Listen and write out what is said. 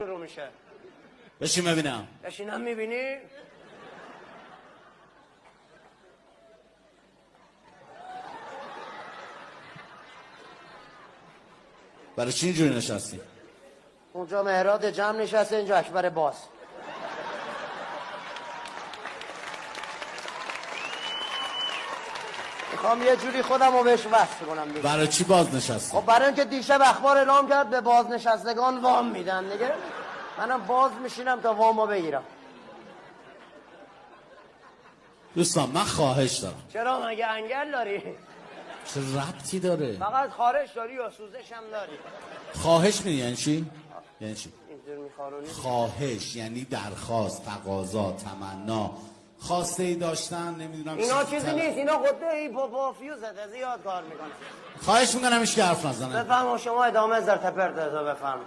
شروع میشه. بشین ببینم. بشینم میبینی؟ برای چی اینجوری نشستی؟ اونجا مهراد جمع نشسته، اینجا اکبر باز. میخوام یه جوری خودم رو بهش وصل کنم دیگه. برای چی باز نشستی؟ خب برای اینکه دیشب اخبار اعلام کرد به بازنشستگان وام میدن دیگه. منم باز میشینم تا وامو بگیرم. دوستان من خواهش دارم. چرا مگه انگل داری؟ چه ربطی داره؟ فقط خارش داری یا سوزش هم داری؟ خواهش میدی یعنی چی؟ یعنی چی؟ اینجور میخارونی؟ خواهش یعنی درخواست، تقاضا، تمنا، خواسته ای داشتن، نمیدونم اینا چیزی نیست، اینا خود هیپوپافیوزه، زیاد کار میکنه. خواهش میکنم هیچ که حرف نزنه. بفهم شما ادامه زرت پرت بفهم.